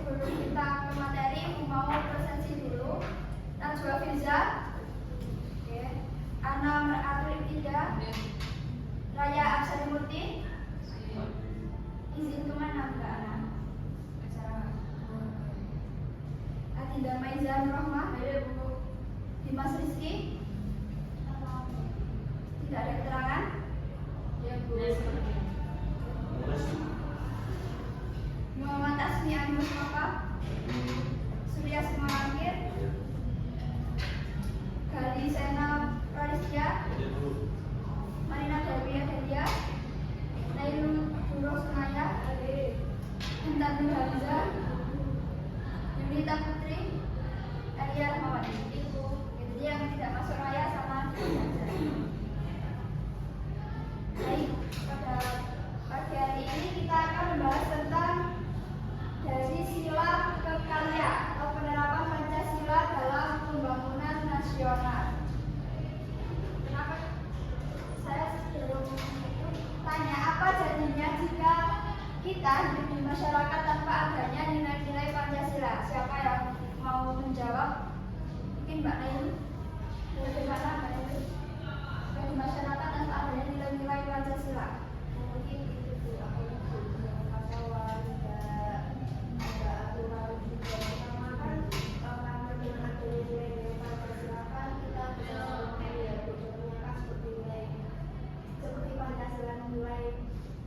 sebelum kita ke materi, mau presentasi dulu. Najwa Firza, Ana Atriptida, Raya Absari Murti. Izin kemana Mbak Ana? Adinda Maiza Nurrohmah, Dimas Rizky. Tidak ada keterangan? Ya Bu. Muhammad Asmi Andi Mustafa, Surya Semangkir, Gali Sena Pradisya, Marina Dawiya Delia, Nailul Duro Sunaya, Intan Nur Hamza, Yunita Putri, Elia Rahmawati. Itu yang tidak masuk raya sama baik, pada pagi hari ini kita akan membahas tentang dari sila ke karya atau penerapan Pancasila dalam pembangunan nasional. Kenapa saya sebelum itu tanya apa jadinya jika kita hidup di masyarakat tanpa adanya nilai-nilai Pancasila? Siapa yang mau menjawab? Mungkin Mbak Nail. Bagaimana Mbak Nail? Di masyarakat tanpa adanya nilai-nilai Pancasila. Mungkin itu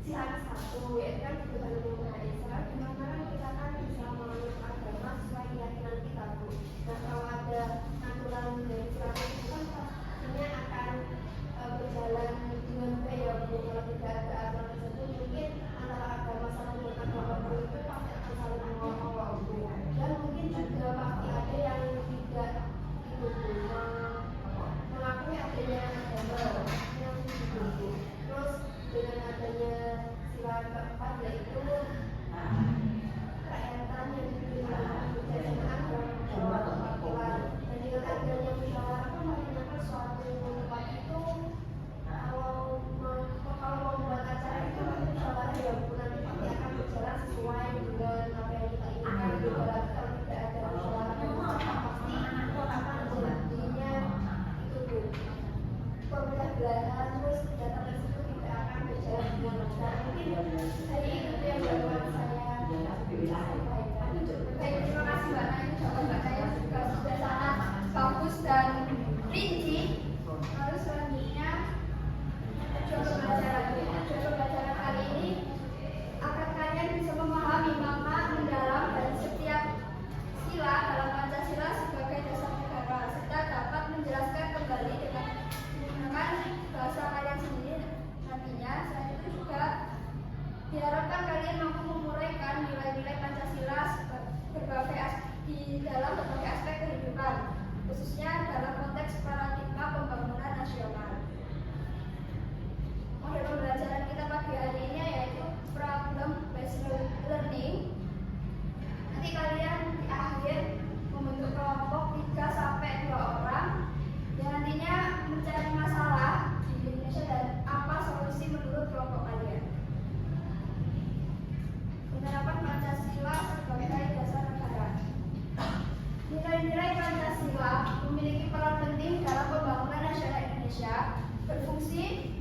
sila satu, yaitu kan kebebasan berbahasa, di mana kita kan bisa memeluk agama sesuai keyakinan kita, Bu. Nah, kalau ada aturan dari sila itu kan pastinya akan berjalan dengan baik, ya Bu. Kalau tidak ada aturan tersebut, mungkin antara agama satu dengan agama baru itu pasti akan saling mengawal, Bu. Dan mungkin juga pasti ada yang tidak itu, Bu, mengakui adanya agama yang itu, Bu. Terus dengan adanya sila keempat yaitu kerakyatan yang diberikan kebijaksanaan dalam perwakilan, dan dengan adanya musyawarah pun menggunakan suatu tempat itu kalau mau membuat acara itu musyawarah ya Bu, nanti pasti akan berjalan sesuai dengan apa yang kita inginkan. Berarti kalau tidak ada musyawarah pasti akan jadinya itu Bu, pembelah-belahan, terus kegiatan tersebut tidak akan berjalan dengan lancar. Mungkin hari itu yang dapat saya sampaikan. Baik, terima kasih Mbak Naya. Jawaban Mbak Naya juga sudah sangat bagus dan rinci. Lalu selanjutnya coba pembelajaran kali ini agar kalian bisa memahami makna mendalam dari setiap sila dalam Pancasila sebagai dasar negara, serta dapat menjelaskan kembali dengan bahasa kalian sendiri nantinya. Selain itu juga diharapkan kalian mampu menguraikan nilai-nilai Pancasila di dalam berbagai aspek kehidupan, khususnya dalam konteks paradigma pembangunan nasional. Model pembelajaran kita pagi hari ini yaitu problem based learning. Nanti kalian di akhir membentuk kelompok 3 sampai 2 orang yang nantinya mencari masalah di Indonesia dan apa solusi menurut kelompok kalian. Penerapan Pancasila sebagai dasar negara. Nilai-nilai Pancasila memiliki peran penting dalam pembangunan nasional Indonesia, berfungsi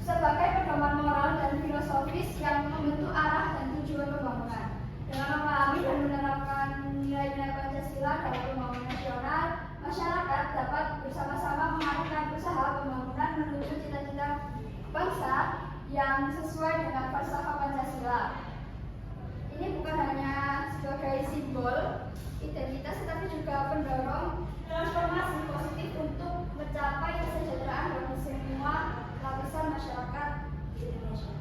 sebagai pedoman moral dan filosofis yang membentuk arah dan tujuan pembangunan. Dengan memahami dan menerapkan nilai-nilai Pancasila dalam pembangunan nasional, masyarakat dapat bersama-sama mengarahkan usaha pembangunan menuju cita-cita bangsa yang sesuai dengan falsafah Pancasila. Ini bukan hanya sebagai simbol identitas, tetapi juga pendorong transformasi positif untuk mencapai kesejahteraan bagi semua lapisan masyarakat di Indonesia.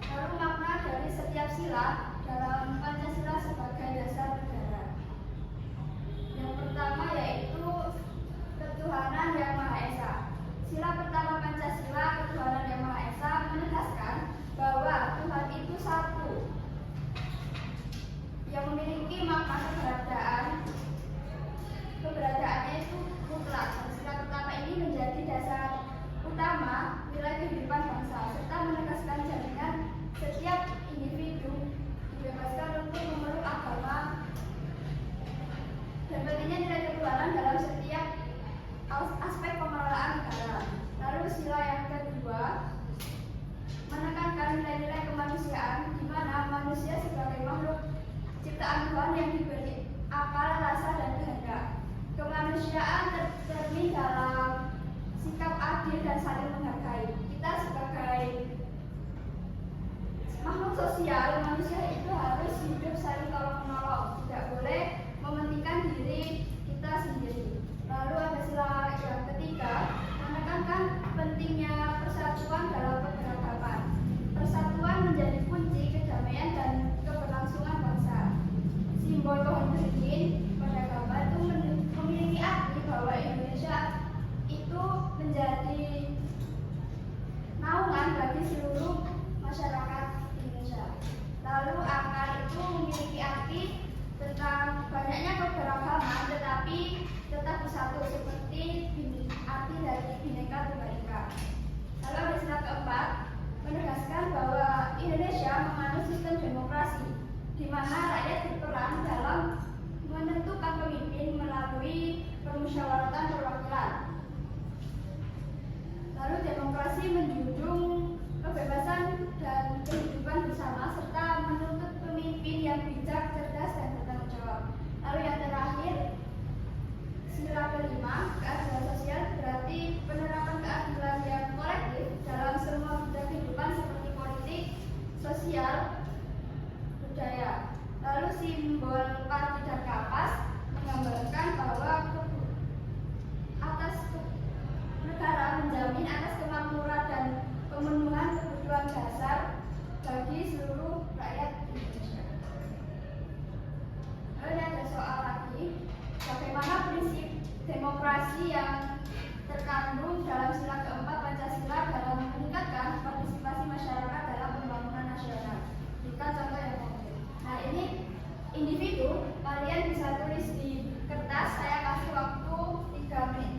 Lalu makna dari setiap sila dalam Pancasila sebagai dasar negara. Yang pertama yaitu ketuhanan yang Maha Esa. Sila pertama Pancasila, ketuhanan yang Maha Esa, menegaskan bahwa Tuhan itu satu, yang memiliki makna keberadaan. Keberadaannya itu mutlak. Sila pertama ini menjadi dasar utama nilai kehidupan bangsa, serta menegaskan jaminan setiap individu dibebaskan untuk sosial, manusia itu harus hidup saling tolong menolong, tidak boleh mementingkan diri kita sendiri. Lalu ada sila yang ketiga, menekankan pentingnya persatuan dalam keberagaman. Persatuan menjadi kunci kedamaian dan keberlangsungan bangsa. Simbol pohon beringin pada gambar itu memiliki arti bahwa Indonesia itu menjadi naungan bagi seluruh masyarakat Indonesia. Lalu akar itu memiliki arti tentang banyaknya keberagaman tetapi tetap bersatu, seperti arti dari Bhinneka Tunggal Ika. Lalu ada sila keempat, menegaskan bahwa Indonesia menganut sistem demokrasi di mana rakyat berperan dalam menentukan pemimpin melalui permusyawaratan perwakilan. Lalu demokrasi menjunjung kebebasan dan kehidupan bersama serta menuntut pemimpin yang bijak, cerdas, dan bertanggung jawab. Lalu yang terakhir, sila kelima, keadilan sosial, berarti penerapan keadilan yang kolektif dalam semua bidang kehidupan seperti politik, sosial, budaya. Lalu simbol padi dan kapas menggambarkan bahwa negara menjamin atas kemakmuran dan pemenuhan kebutuhan dasar bagi seluruh rakyat Indonesia. Lalu ada soal lagi, bagaimana prinsip demokrasi yang terkandung dalam sila keempat Pancasila dalam meningkatkan partisipasi masyarakat dalam pembangunan nasional. Kita contoh yang konkret. Nah ini individu, kalian bisa tulis di kertas, saya kasih waktu 3 menit.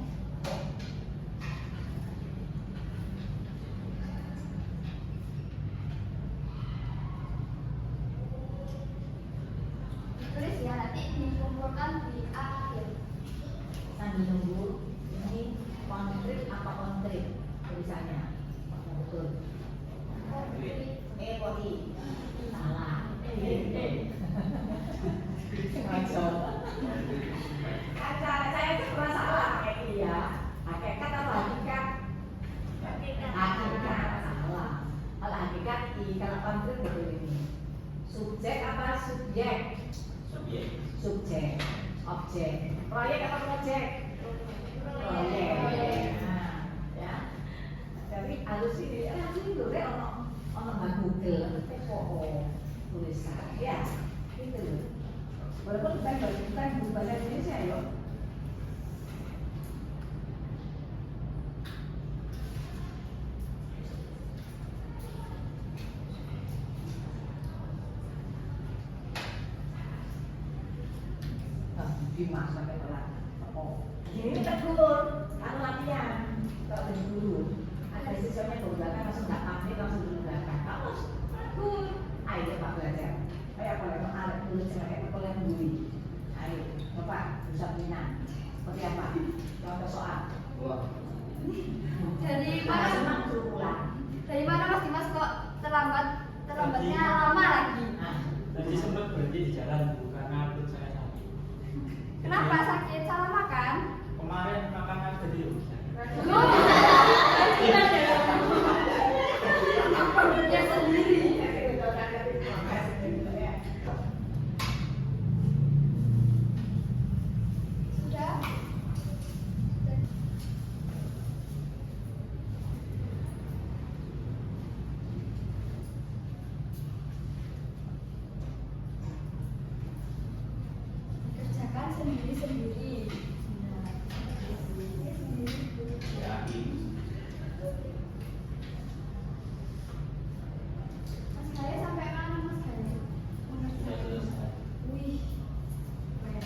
Tulis ya, nanti dikumpulkan di akhir. Sambil nunggu, ini konkret apa konkret tulisannya? Betul. Poti. Salah. Saya itu pernah salah kayak ini ya. Hakikat atau hakikat? Hakikat salah. Kalau hakikat kalau konkret betul ini. Subjek apa subjek? Subjek. Objek. Proyek apa proyek? Proyek. Nah, ya. Tapi harus ini dulu ya ono Google, tulisan ya. Gitu loh. Walaupun bukan bahasa Indonesia ya. Dimas sampai telat. Oh, ini tegur, kalau latihan, kalau dari dulu, ada siswanya ke belakang langsung nggak pamit langsung dulu belakang. Kamu tegur, ayo Pak belajar. Kayak apa lagi alat tulis kayak apa yang buli. Ayo, Bapak bisa minat. Seperti apa? Contoh soal. Dari mana? Senang suruh pulang. Dari mana Mas Dimas kok terlambatnya lama lagi? Tadi sempat berhenti di jalan Bu karena perut saya sakit. Kenapa sakit? Salah makan? Kemarin makanan jadi Dia sendiri. Sudah? Kerjakan sendiri-sendiri. Mas Gaya sampai mana Mas Gaya? sudah selesai. Wih, keren.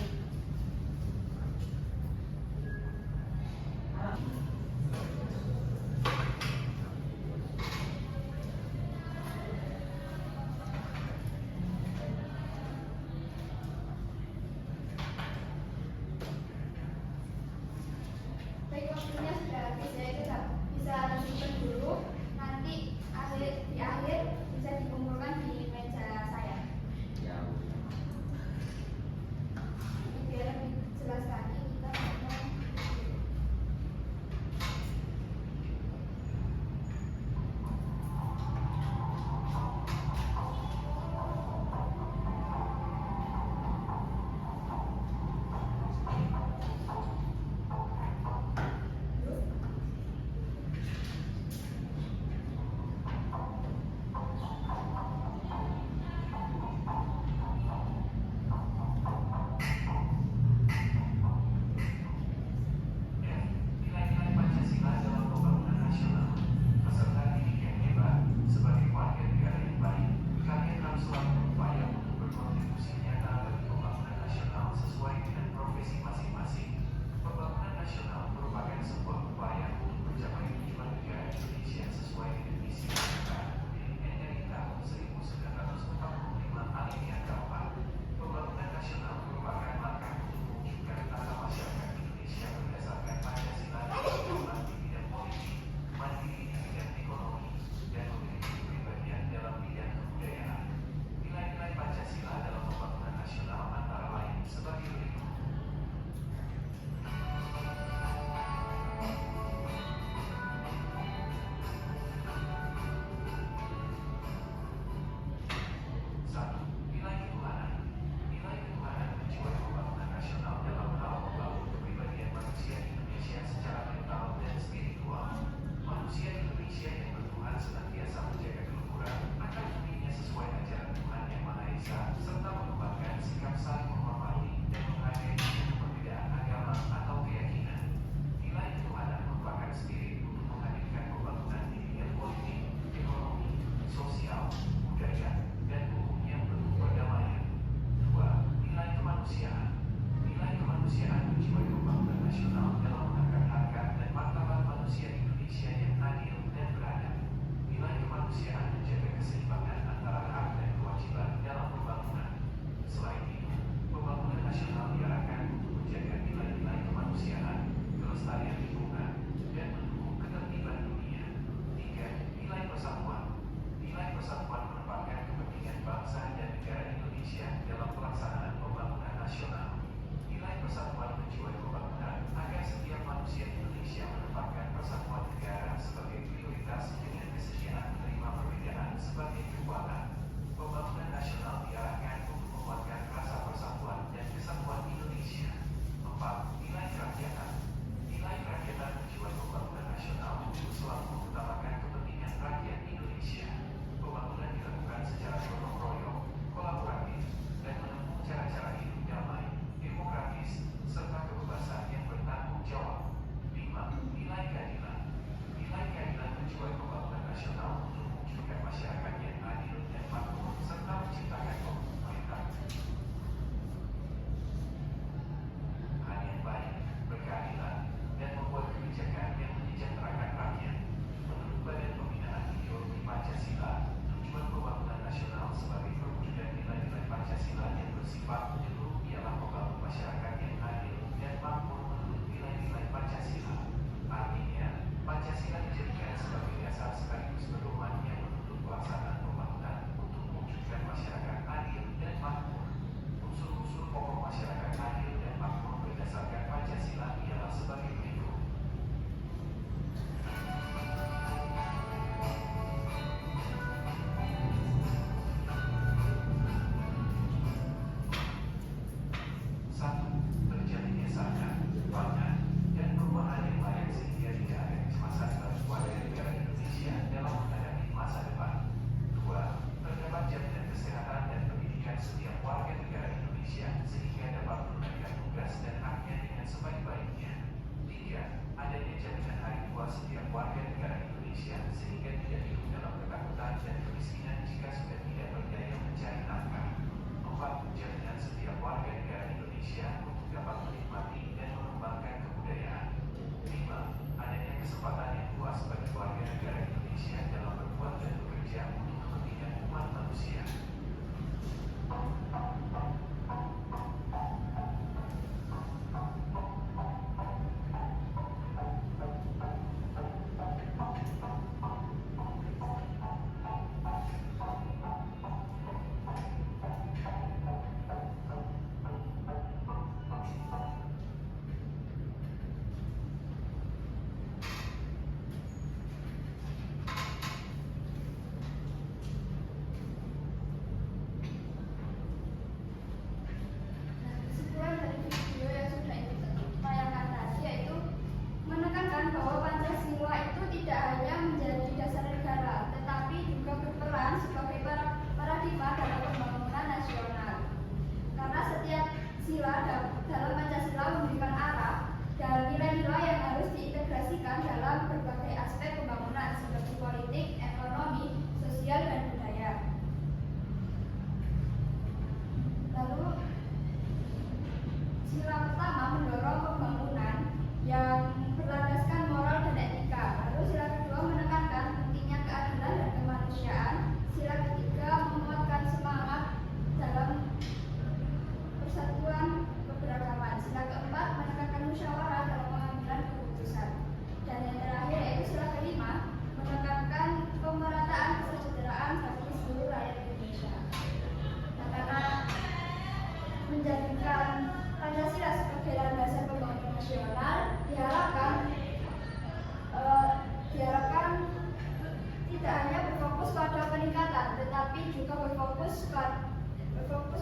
juga berfokus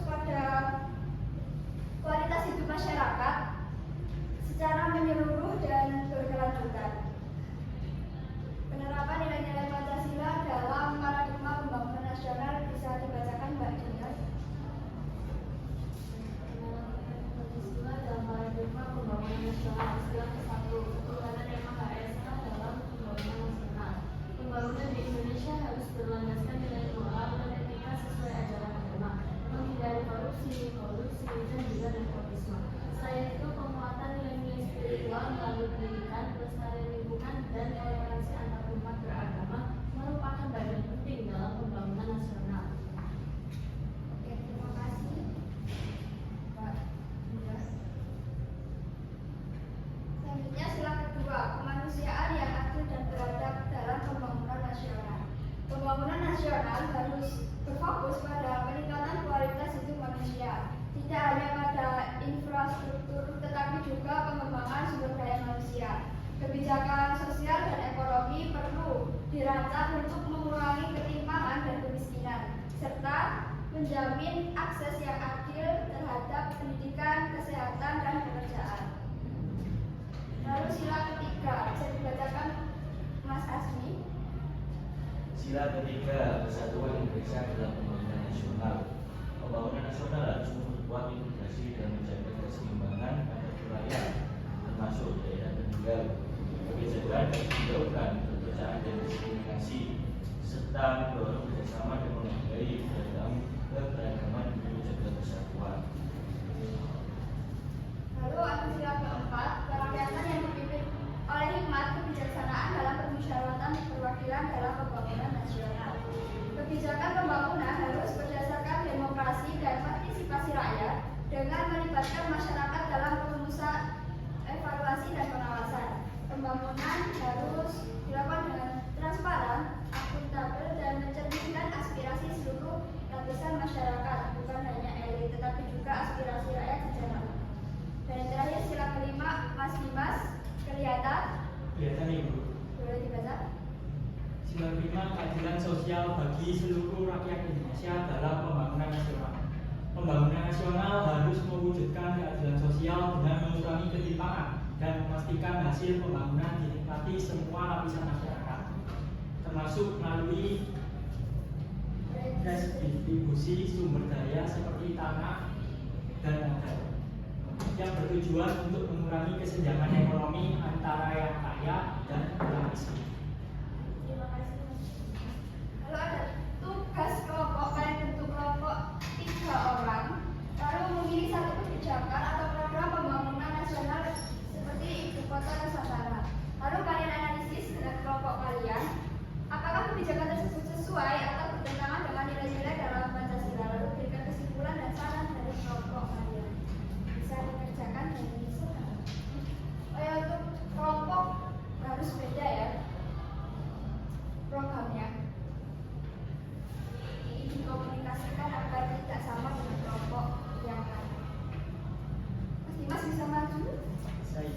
pada kualitas hidup masyarakat secara menyeluruh dan berkelanjutan. Penerapan nilai-nilai Pancasila dalam paradigma pembangunan nasional bisa dibacakan Mbak Dina. Pancasila dalam paradigma pembangunan nasional. Istilah ke-1, ketuhanan yang Maha Esa dalam pembangunan nasional. Pembangunan di Indonesia harus berlandaskan nilai moral dan etika sesuai ajaran agama, menghindari korupsi, kolusi, dan juga nepotisme. Selain itu, penguatan nilai-nilai spiritual melalui pendidikan, pelestarian lingkungan, dan toleransi antarumat beragama merupakan bagian penting dalam pembangunan nasional. Oke, terima kasih Mbak Dina. Selanjutnya sila kedua, kemanusiaan yang adil dan beradab dalam pembangunan nasional. Pembangunan nasional harus berfokus pada peningkatan kualitas hidup manusia, tidak hanya pada infrastruktur, tetapi juga pengembangan sumber daya manusia. Kebijakan sosial dan ekonomi perlu dirancang untuk mengurangi ketimpangan dan kemiskinan, serta menjamin akses yang adil terhadap pendidikan, kesehatan, dan pekerjaan. Lalu sila ketiga, bisa dibacakan Mas Asmi. Sila ketiga, Persatuan Indonesia dalam Pembangunan Nasional. Pembangunan nasional harus memperkuat integrasi dan menjaga keseimbangan antar wilayah, termasuk daerah tertinggal. Kebijakan yang menjauhkan perbedaan dan diskriminasi, serta mendorong kerjasama dan menghargai keberagaman demi menjaga persatuan. Lalu ada sila keempat, kerakyatan yang dipimpin oleh hikmat kebijaksanaan dalam permusyawaratan perwakilan dalam pembangunan nasional. Kebijakan pembangunan harus berdasarkan demokrasi dan partisipasi rakyat dengan melibatkan masyarakat dalam perumusan, evaluasi, dan pengawasan. Pembangunan harus dilakukan dengan transparan, akuntabel, dan mencerminkan aspirasi seluruh lapisan masyarakat, bukan hanya elit, tetapi juga aspirasi rakyat secara umum. Dan yang terakhir sila kelima, Mas Dimas, kelihatan? Kelihatan Ibu. Boleh dibaca? Sila kelima, keadilan sosial bagi seluruh rakyat Indonesia dalam pembangunan nasional. Pembangunan nasional harus mewujudkan keadilan sosial dengan mengurangi ketimpangan dan memastikan hasil pembangunan dinikmati semua lapisan masyarakat, termasuk melalui redistribusi sumber daya seperti tanah dan modal, yang bertujuan untuk mengurangi kesenjangan ekonomi antara yang kaya dan yang miskin. Terima kasih. Lalu ada tugas kelompok, kalian bentuk kelompok 3 orang, lalu memilih satu kebijakan atau program pembangunan nasional seperti ibu kota Nusantara. Lalu kalian analisis dengan kelompok kalian, apakah kebijakan tersebut sesuai atau bertentangan dengan nilai-nilai dalam Pancasila. Lalu berikan kesimpulan dan saran dari kelompok kalian. Bisa dikerjakan dan disesuaikan. Oh ya, untuk kelompok harus beda ya programnya. Dikomunikasikan agar tidak sama dengan kelompok yang lain. Mas Dimas bisa maju? Saya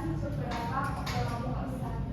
mengimplementasi beberapa kelompok organisasi.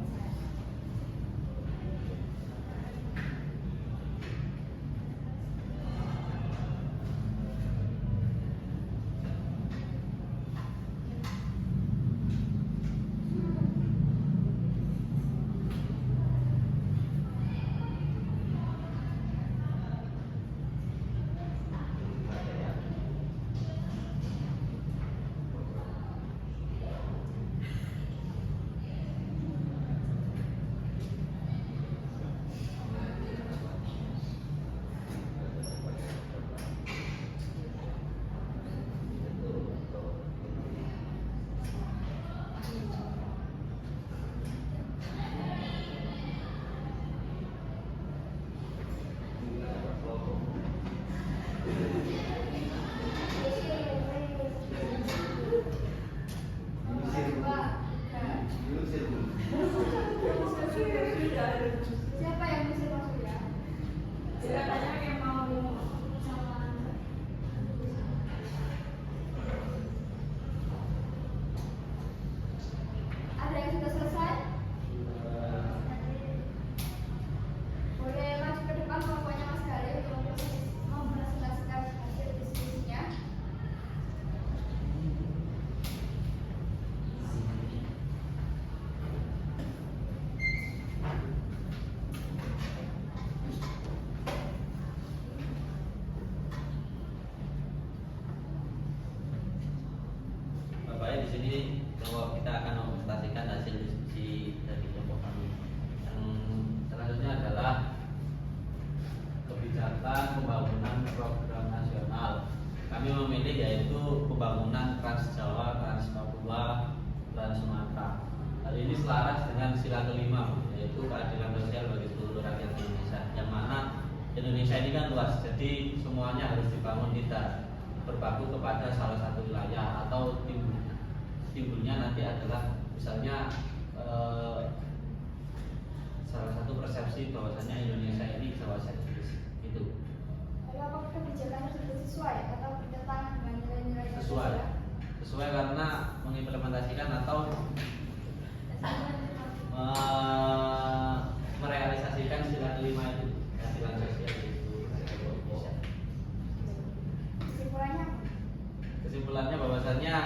Siapa yang bisa masuk ya? Silakan yang mau sama. Ada yang sudah selesai? Boleh maju ke depan kelompoknya Mas Galih untuk mempresentasikan hasil diskusinya. Bapak di sini bahwa kita akan mempresentasikan hasil diskusi dari kelompok kami. Yang selanjutnya adalah kebijakan pembangunan program nasional. Kami memilih yaitu pembangunan Trans Jawa, Trans Papua, Trans Sumatera. Hal ini selaras dengan sila kelima, yaitu keadilan sosial bagi seluruh rakyat Indonesia. Yang mana Indonesia ini kan luas, jadi semuanya harus dibangun, tidak berpaku kepada salah satu wilayah atau timbulnya nanti adalah misalnya salah satu persepsi bahwasanya Indonesia ini Jawa sentris itu Lalu apakah kebijakannya sudah sesuai atau bertentangan dengan nilai-nilai sesuai karena mengimplementasikan atau merealisasikan sila kelima itu keadilan sosial itu Indonesia. Kesimpulannya? Kesimpulannya bahwasannya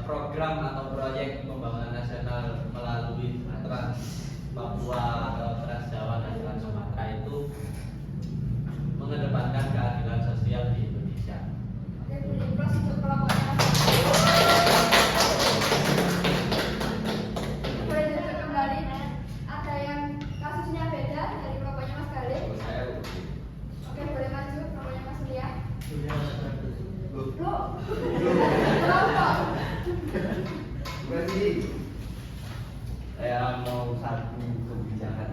program atau proyek pembangunan nasional melalui Trans Papua atau Trans Jawa dan Trans Sumatera itu mengedepankan keadilan sosial di Indonesia. Oke, boleh close untuk kelompoknya. Boleh duduk kembali. Ada yang kasusnya beda dari kelompoknya Mas Galih? Oke, boleh maju kelompoknya Mas Lia. Loh, kelompok. Saya mau satu kebijakan.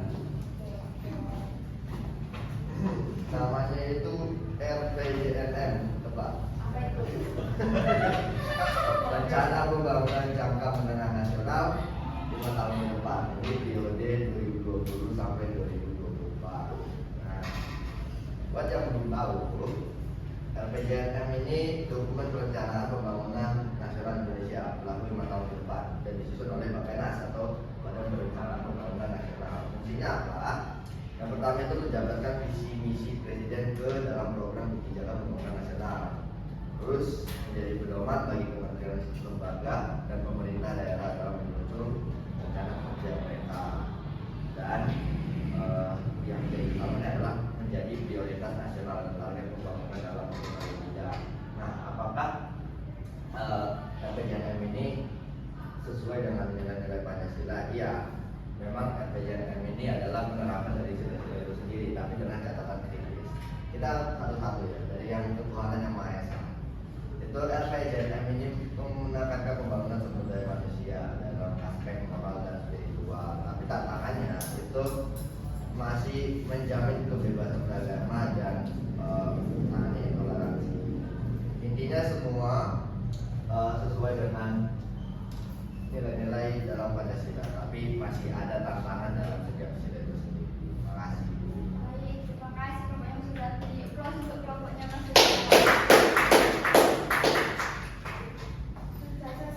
Namanya itu RPJMN, Pak. Apa itu? Rencana Pembangunan Jangka Menengah Nasional 5 tahun ke depan. Ini periode 2020 sampai 2024. Nah, buat yang belum tahu, RPJMN ini dokumen perencanaan pembangunan nasional Indonesia berlaku 5 tahun ke depan dan disusun oleh Bappenas atau Badan Perencanaan Pembangunan Nasional. Fungsinya apa? Yang pertama itu menjabarkan visi misi presiden ke dalam program kebijakan pembangunan nasional. Terus menjadi pedoman bagi kementerian lembaga dan pemerintah daerah dalam menyusun rencana kerja mereka. Dan yang menjadi utamanya adalah menjadi prioritas nasional dan target pembangunan dalam berbagai bidang. Nah, apakah RPJMN ini sesuai dengan nilai-nilai Pancasila? Iya, memang RPJMN ini adalah penerapan dari sila-sila itu sendiri, tapi dengan catatan kritis. Kita satu-satu ya, dari yang ketuhanan yang Maha Esa. Itu RPJMN ini menekankan pembangunan sumber daya manusia dalam aspek moral dan spiritual. Tapi tantangannya itu masih menjamin kebebasan beragama dan mengenai toleransi. Intinya semua sesuai dengan nilai-nilai dalam Pancasila, tapi masih ada tantangan dalam setiap sila itu sendiri. Terima kasih. Baik, terima kasih kelompok yang sudah di-close untuk kelompoknya Mas Lia. Sudah selesai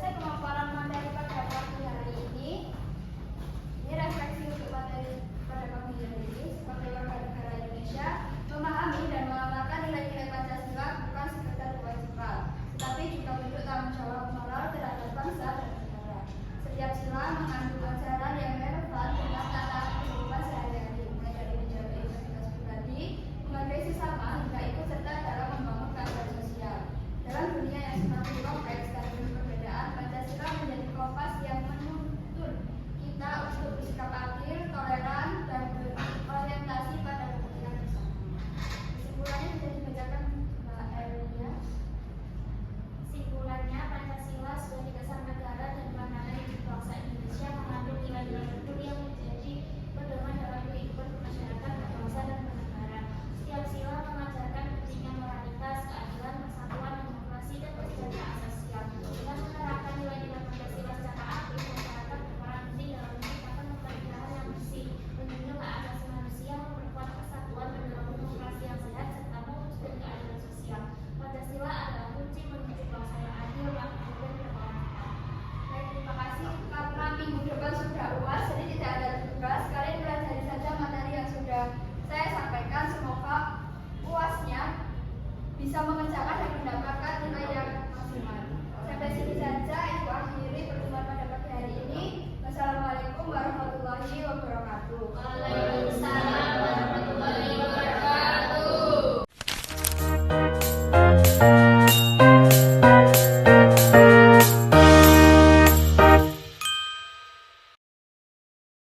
bisa mengerjakan dan mendapatkan nilai yang maksimal. Sampai sini saja Ibu akhiri pertemuan pada pagi hari ini. Wassalamualaikum warahmatullahi wabarakatuh.